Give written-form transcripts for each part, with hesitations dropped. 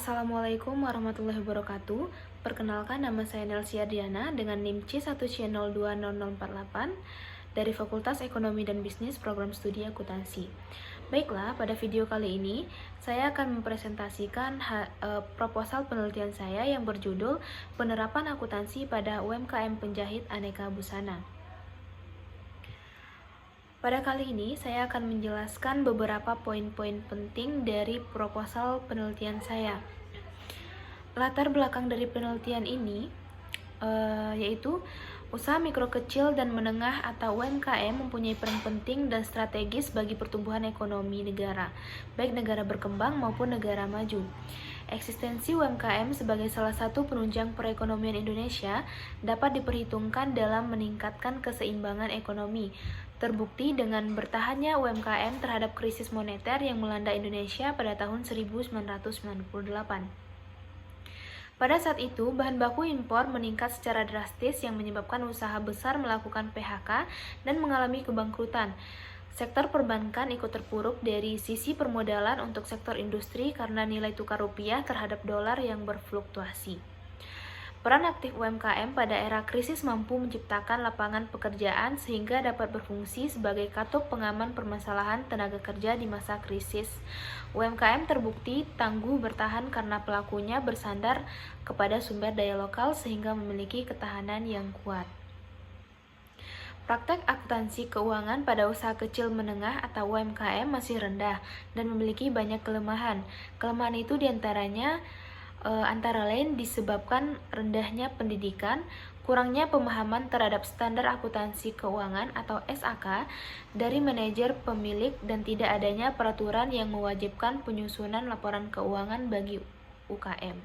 Assalamualaikum warahmatullahi wabarakatuh. Perkenalkan, nama saya Nelsi Adriana dengan NIM C1C020048 dari Fakultas Ekonomi dan Bisnis Program Studi Akuntansi. Baiklah, pada video kali ini saya akan mempresentasikan proposal penelitian saya yang berjudul Penerapan Akuntansi pada UMKM Penjahit Aneka Busana. Pada kali ini, saya akan menjelaskan beberapa poin-poin penting dari proposal penelitian saya. Latar belakang dari penelitian ini yaitu usaha mikro kecil dan menengah atau UMKM mempunyai peran penting dan strategis bagi pertumbuhan ekonomi negara, baik negara berkembang maupun negara maju. Eksistensi UMKM sebagai salah satu penunjang perekonomian Indonesia dapat diperhitungkan dalam meningkatkan keseimbangan ekonomi. Terbukti dengan bertahannya UMKM terhadap krisis moneter yang melanda Indonesia pada tahun 1998. Pada saat itu, bahan baku impor meningkat secara drastis yang menyebabkan usaha besar melakukan PHK dan mengalami kebangkrutan. Sektor perbankan ikut terpuruk dari sisi permodalan untuk sektor industri karena nilai tukar rupiah terhadap dolar yang berfluktuasi. Peran aktif UMKM pada era krisis mampu menciptakan lapangan pekerjaan sehingga dapat berfungsi sebagai katup pengaman permasalahan tenaga kerja di masa krisis. UMKM terbukti tangguh bertahan karena pelakunya bersandar kepada sumber daya lokal sehingga memiliki ketahanan yang kuat. Praktek akuntansi keuangan pada usaha kecil menengah atau UMKM masih rendah dan memiliki banyak kelemahan. Kelemahan itu diantaranya antara lain disebabkan rendahnya pendidikan, kurangnya pemahaman terhadap standar akuntansi keuangan atau SAK dari manajer pemilik, dan tidak adanya peraturan yang mewajibkan penyusunan laporan keuangan bagi UKM.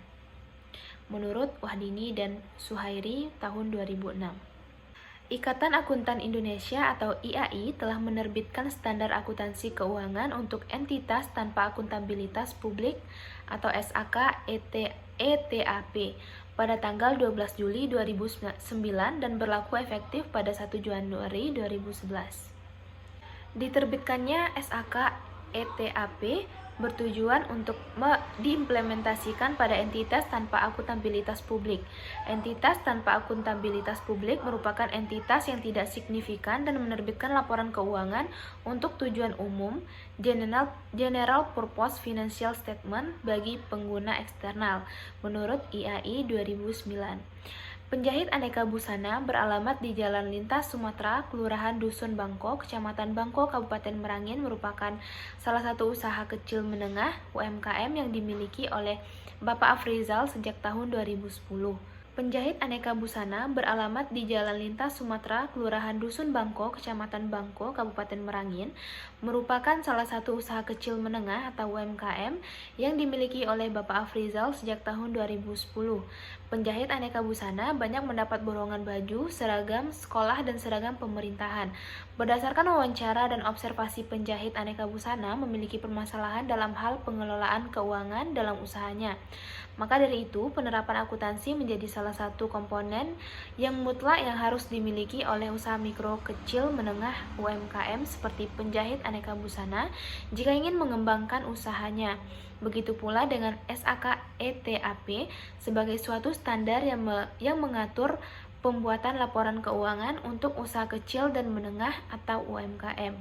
Menurut Wahdini dan Suhairi tahun 2006. Ikatan Akuntan Indonesia atau IAI telah menerbitkan standar akuntansi keuangan untuk entitas tanpa akuntabilitas publik atau SAK ETAP pada tanggal 12 Juli 2009 dan berlaku efektif pada 1 Januari 2011. Diterbitkannya SAK ETAP bertujuan untuk diimplementasikan pada entitas tanpa akuntabilitas publik. Entitas tanpa akuntabilitas publik merupakan entitas yang tidak signifikan dan menerbitkan laporan keuangan untuk tujuan umum General Purpose Financial Statement bagi pengguna eksternal, menurut IAI 2009. Penjahit Aneka Busana beralamat di Jalan Lintas Sumatera, Kelurahan Dusun Bangko, Kecamatan Bangko, Kabupaten Merangin merupakan salah satu usaha kecil menengah UMKM yang dimiliki oleh Bapak Afrizal sejak tahun 2010. Penjahit Aneka Busana beralamat di Jalan Lintas Sumatera, Kelurahan Dusun Bangko, Kecamatan Bangko, Kabupaten Merangin, merupakan salah satu usaha kecil menengah atau UMKM yang dimiliki oleh Bapak Afrizal sejak tahun 2010. Penjahit Aneka Busana banyak mendapat borongan baju, seragam sekolah, dan seragam pemerintahan. Berdasarkan wawancara dan observasi, penjahit Aneka Busana memiliki permasalahan dalam hal pengelolaan keuangan dalam usahanya. Maka dari itu, penerapan akuntansi menjadi salah satu komponen yang mutlak yang harus dimiliki oleh usaha mikro kecil menengah UMKM seperti penjahit Aneka Busana jika ingin mengembangkan usahanya. Begitu pula dengan SAK ETAP sebagai suatu standar yang mengatur pembuatan laporan keuangan untuk usaha kecil dan menengah atau UMKM.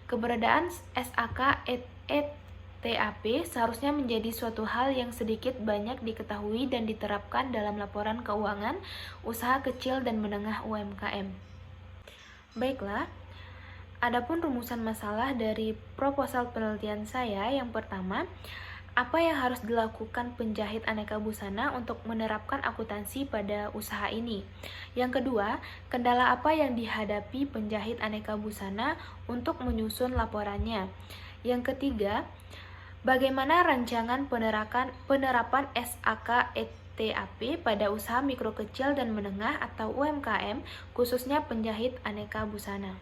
Keberadaan SAK ETAP seharusnya menjadi suatu hal yang sedikit banyak diketahui dan diterapkan dalam laporan keuangan usaha kecil dan menengah UMKM. Baiklah, adapun rumusan masalah dari proposal penelitian saya, yang pertama, apa yang harus dilakukan penjahit Aneka Busana untuk menerapkan akuntansi pada usaha ini? Yang kedua, kendala apa yang dihadapi penjahit Aneka Busana untuk menyusun laporannya? Yang ketiga, bagaimana rancangan penerapan SAK ETAP pada usaha mikro kecil dan menengah atau UMKM, khususnya penjahit Aneka Busana?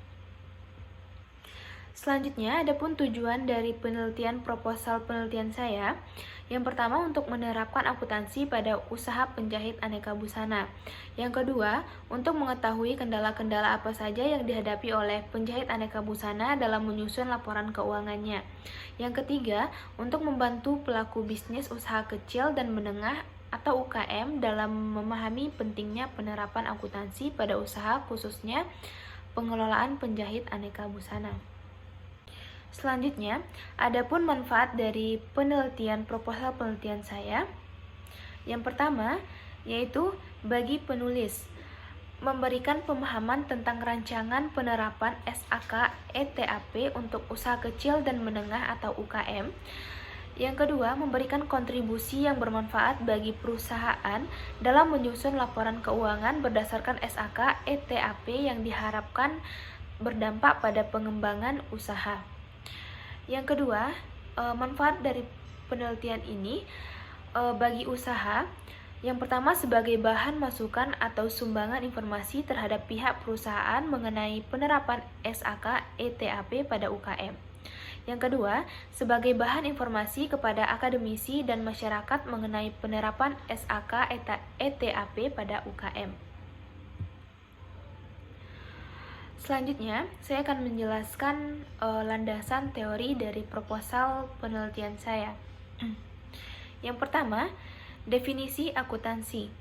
Selanjutnya, adapun tujuan dari penelitian proposal penelitian saya, Yang pertama, untuk menerapkan akuntansi pada usaha penjahit aneka busana. Yang kedua, untuk mengetahui kendala-kendala apa saja yang dihadapi oleh penjahit aneka busana dalam menyusun laporan keuangannya. Yang ketiga, untuk membantu pelaku bisnis usaha kecil dan menengah atau UKM dalam memahami pentingnya penerapan akuntansi pada usaha, khususnya pengelolaan penjahit aneka busana. Selanjutnya, adapun manfaat dari proposal penelitian saya. Yang pertama, yaitu bagi penulis, memberikan pemahaman tentang rancangan penerapan SAK ETAP untuk usaha kecil dan menengah atau UKM. Yang kedua, memberikan kontribusi yang bermanfaat bagi perusahaan dalam menyusun laporan keuangan berdasarkan SAK ETAP yang diharapkan berdampak pada pengembangan usaha. Yang kedua, manfaat dari penelitian ini bagi usaha. Yang pertama, sebagai bahan masukan atau sumbangan informasi terhadap pihak perusahaan mengenai penerapan SAK ETAP pada UKM. Yang kedua, sebagai bahan informasi kepada akademisi dan masyarakat mengenai penerapan SAK ETAP pada UKM. Selanjutnya, saya akan menjelaskan landasan teori dari proposal penelitian saya. Yang pertama, definisi akuntansi.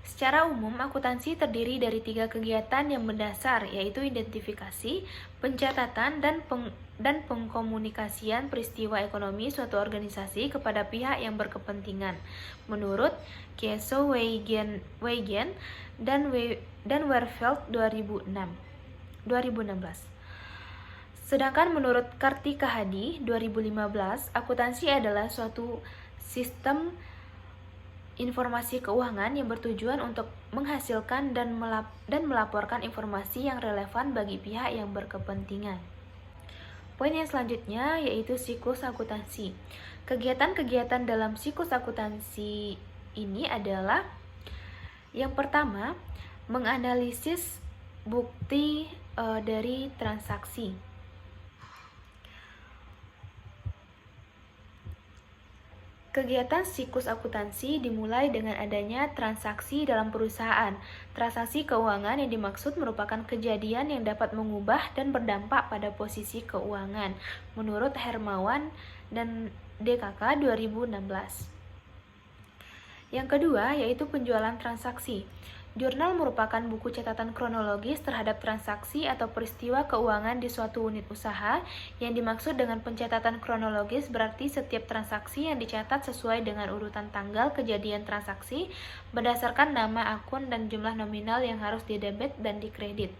Secara umum, akuntansi terdiri dari 3 kegiatan yang mendasar, yaitu identifikasi, pencatatan, dan pengkomunikasian peristiwa ekonomi suatu organisasi kepada pihak yang berkepentingan, menurut Kieso-Weigen dan Werfeld 2016. Sedangkan menurut Kartika Hadi 2015, akuntansi adalah suatu sistem informasi keuangan yang bertujuan untuk menghasilkan dan melaporkan informasi yang relevan bagi pihak yang berkepentingan. Poin yang selanjutnya yaitu siklus akuntansi. Kegiatan-kegiatan dalam siklus akuntansi ini adalah: yang pertama, menganalisis bukti dari transaksi. Kegiatan siklus akuntansi dimulai dengan adanya transaksi dalam perusahaan. Transaksi keuangan yang dimaksud merupakan kejadian yang dapat mengubah dan berdampak pada posisi keuangan, menurut Hermawan dan DKK 2016. Yang kedua yaitu penjualan transaksi. Jurnal merupakan buku catatan kronologis terhadap transaksi atau peristiwa keuangan di suatu unit usaha. Yang dimaksud dengan pencatatan kronologis berarti setiap transaksi yang dicatat sesuai dengan urutan tanggal kejadian transaksi berdasarkan nama akun dan jumlah nominal yang harus didebet dan dikredit.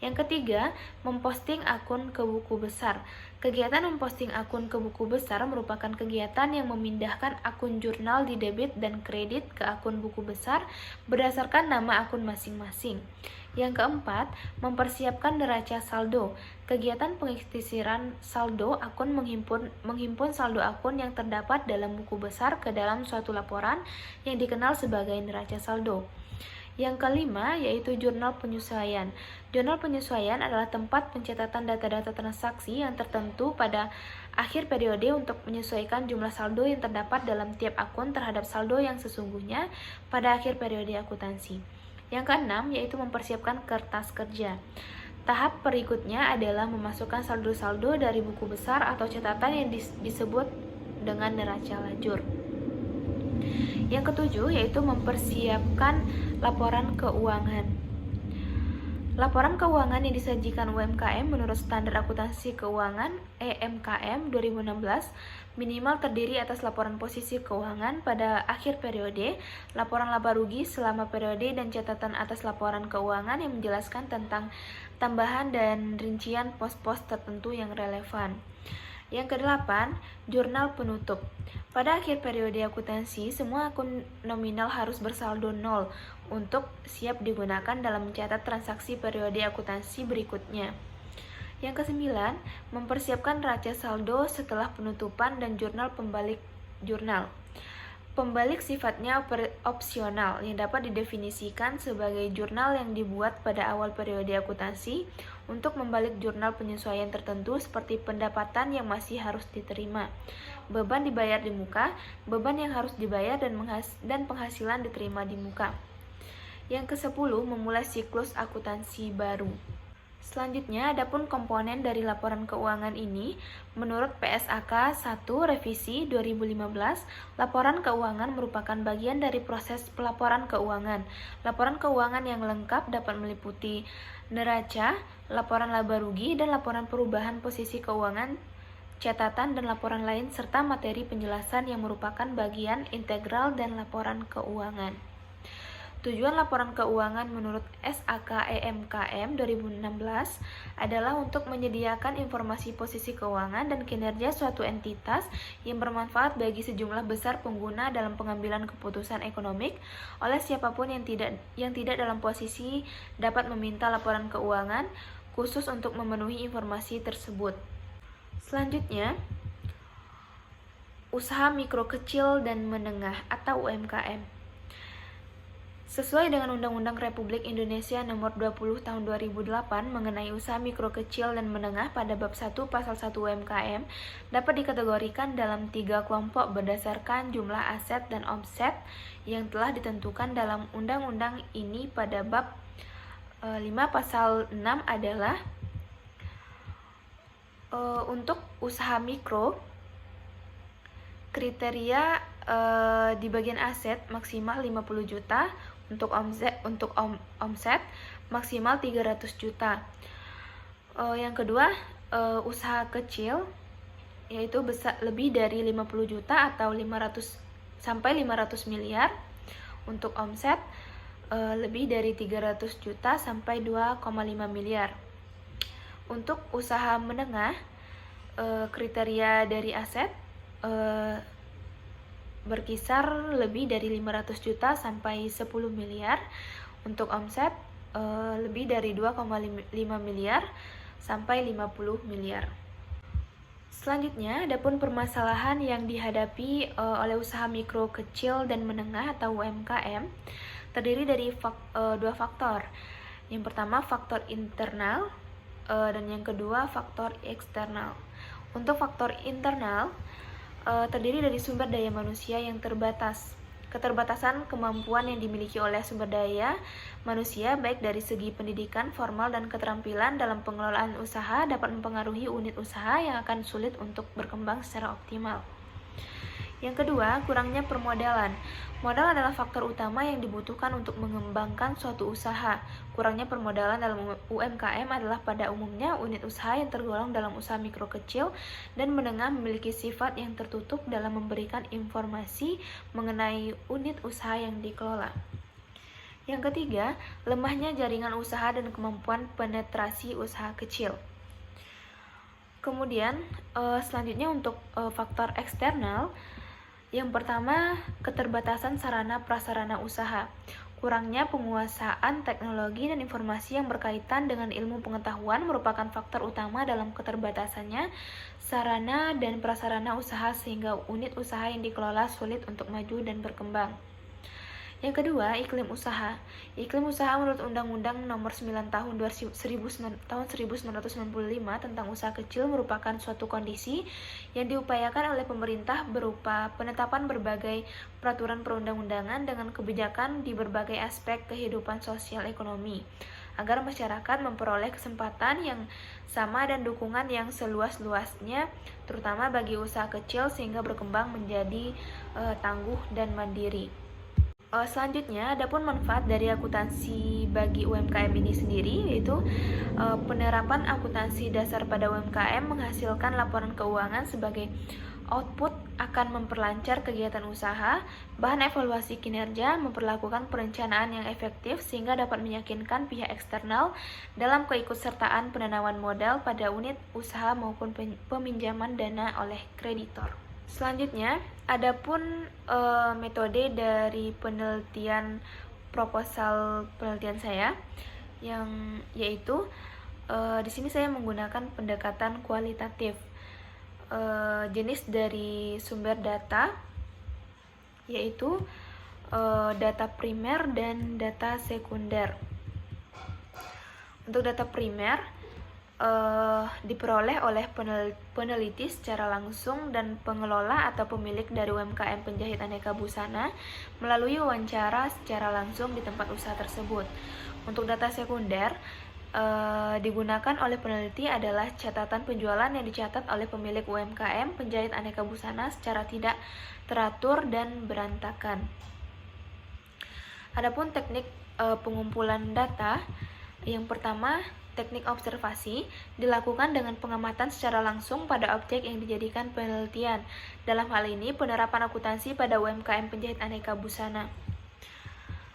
Yang ketiga, memposting akun ke buku besar. Kegiatan memposting akun ke buku besar merupakan kegiatan yang memindahkan akun jurnal di debit dan kredit ke akun buku besar berdasarkan nama akun masing-masing. Yang keempat, mempersiapkan neraca saldo. Kegiatan pengikhtisaran saldo akun menghimpun saldo akun yang terdapat dalam buku besar ke dalam suatu laporan yang dikenal sebagai neraca saldo. Yang kelima yaitu jurnal penyesuaian. Jurnal penyesuaian adalah tempat pencatatan data-data transaksi yang tertentu pada akhir periode untuk menyesuaikan jumlah saldo yang terdapat dalam tiap akun terhadap saldo yang sesungguhnya pada akhir periode akuntansi. Yang keenam yaitu mempersiapkan kertas kerja. Tahap berikutnya adalah memasukkan saldo-saldo dari buku besar atau catatan yang disebut dengan neraca lajur. Yang ketujuh yaitu mempersiapkan laporan keuangan. Laporan keuangan yang disajikan UMKM menurut Standar Akuntansi Keuangan EMKM 2016 minimal terdiri atas laporan posisi keuangan pada akhir periode, laporan laba rugi selama periode, dan catatan atas laporan keuangan yang menjelaskan tentang tambahan dan rincian pos-pos tertentu yang relevan. Yang kedelapan, jurnal penutup. Pada akhir periode akuntansi, semua akun nominal harus bersaldo 0 untuk siap digunakan dalam mencatat transaksi periode akuntansi berikutnya. Yang kesembilan, mempersiapkan neraca saldo setelah penutupan dan jurnal pembalik jurnal. Pembalik sifatnya opsional yang dapat didefinisikan sebagai jurnal yang dibuat pada awal periode akuntansi untuk membalik jurnal penyesuaian tertentu seperti pendapatan yang masih harus diterima, beban dibayar di muka, beban yang harus dibayar dan penghasilan diterima di muka. Yang ke-10, memulai siklus akuntansi baru. Selanjutnya, adapun komponen dari laporan keuangan ini, menurut PSAK 1 Revisi 2015, laporan keuangan merupakan bagian dari proses pelaporan keuangan. Laporan keuangan yang lengkap dapat meliputi neraca, laporan laba rugi, dan laporan perubahan posisi keuangan, catatan, dan laporan lain, serta materi penjelasan yang merupakan bagian integral dan laporan keuangan. Tujuan laporan keuangan menurut SAK EMKM 2016 adalah untuk menyediakan informasi posisi keuangan dan kinerja suatu entitas yang bermanfaat bagi sejumlah besar pengguna dalam pengambilan keputusan ekonomik oleh siapapun yang tidak dalam posisi dapat meminta laporan keuangan khusus untuk memenuhi informasi tersebut. Selanjutnya, usaha mikro kecil dan menengah atau UMKM. Sesuai dengan Undang-Undang Republik Indonesia Nomor 20 Tahun 2008 mengenai usaha mikro kecil dan menengah pada bab 1 pasal 1 UMKM dapat dikategorikan dalam 3 kelompok berdasarkan jumlah aset dan omset yang telah ditentukan dalam undang-undang ini. Pada bab 5 pasal 6 adalah untuk usaha mikro, kriteria di bagian aset maksimal 50 juta, untuk omset maksimal 300 juta. Yang kedua, usaha kecil yaitu lebih dari 50 juta atau 500 sampai 500 miliar. Untuk omset lebih dari 300 juta sampai 2,5 miliar. Untuk usaha menengah, kriteria dari aset berkisar lebih dari 500 juta sampai 10 miliar. Untuk omset lebih dari 2,5 miliar sampai 50 miliar. Selanjutnya, adapun permasalahan yang dihadapi oleh usaha mikro kecil dan menengah atau UMKM terdiri dari 2 faktor. Yang pertama, faktor internal dan yang kedua, faktor eksternal. Untuk faktor internal terdiri dari sumber daya manusia yang terbatas. Keterbatasan kemampuan yang dimiliki oleh sumber daya manusia baik dari segi pendidikan formal dan keterampilan dalam pengelolaan usaha dapat mempengaruhi unit usaha yang akan sulit untuk berkembang secara optimal. Yang kedua, kurangnya permodalan. Modal adalah faktor utama yang dibutuhkan untuk mengembangkan suatu usaha. Kurangnya permodalan dalam UMKM adalah pada umumnya unit usaha yang tergolong dalam usaha mikro kecil dan menengah memiliki sifat yang tertutup dalam memberikan informasi mengenai unit usaha yang dikelola. Yang ketiga, lemahnya jaringan usaha dan kemampuan penetrasi usaha kecil. Kemudian, selanjutnya untuk faktor eksternal, yang pertama, keterbatasan sarana prasarana usaha. Kurangnya penguasaan teknologi dan informasi yang berkaitan dengan ilmu pengetahuan merupakan faktor utama dalam keterbatasannya sarana dan prasarana usaha sehingga unit usaha yang dikelola sulit untuk maju dan berkembang. Yang kedua, iklim usaha. Iklim usaha menurut Undang-Undang Nomor 9 Tahun 1995 tentang usaha kecil merupakan suatu kondisi yang diupayakan oleh pemerintah berupa penetapan berbagai peraturan perundang-undangan dengan kebijakan di berbagai aspek kehidupan sosial ekonomi agar masyarakat memperoleh kesempatan yang sama dan dukungan yang seluas-luasnya terutama bagi usaha kecil sehingga berkembang menjadi tangguh dan mandiri. Selanjutnya, adapun manfaat dari akuntansi bagi UMKM ini sendiri yaitu penerapan akuntansi dasar pada UMKM menghasilkan laporan keuangan sebagai output akan memperlancar kegiatan usaha, bahan evaluasi kinerja, memperlakukan perencanaan yang efektif sehingga dapat meyakinkan pihak eksternal dalam keikutsertaan penanaman modal pada unit usaha maupun peminjaman dana oleh kreditor. Selanjutnya, adapun metode dari penelitian proposal penelitian saya yang yaitu di sini saya menggunakan pendekatan kualitatif. Jenis dari sumber data yaitu data primer dan data sekunder. Untuk data primer diperoleh oleh peneliti secara langsung dan pengelola atau pemilik dari UMKM penjahit aneka busana melalui wawancara secara langsung di tempat usaha tersebut. Untuk data sekunder digunakan oleh peneliti adalah catatan penjualan yang dicatat oleh pemilik UMKM penjahit aneka busana secara tidak teratur dan berantakan. Adapun teknik pengumpulan data, yang pertama, teknik observasi dilakukan dengan pengamatan secara langsung pada objek yang dijadikan penelitian. Dalam hal ini, penerapan akuntansi pada UMKM penjahit aneka busana.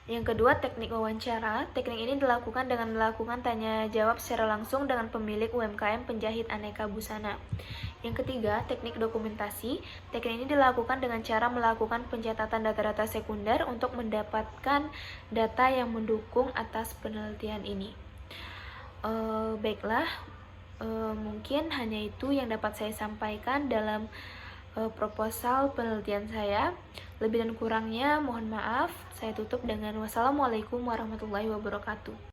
Yang kedua, teknik wawancara. Teknik ini dilakukan dengan melakukan tanya jawab secara langsung dengan pemilik UMKM penjahit aneka busana. Yang ketiga, teknik dokumentasi. Teknik ini dilakukan dengan cara melakukan pencatatan data-data sekunder untuk mendapatkan data yang mendukung atas penelitian ini. Baiklah, mungkin hanya itu yang dapat saya sampaikan dalam proposal penelitian saya. Lebih dan kurangnya mohon maaf. Saya tutup dengan wassalamualaikum warahmatullahi wabarakatuh.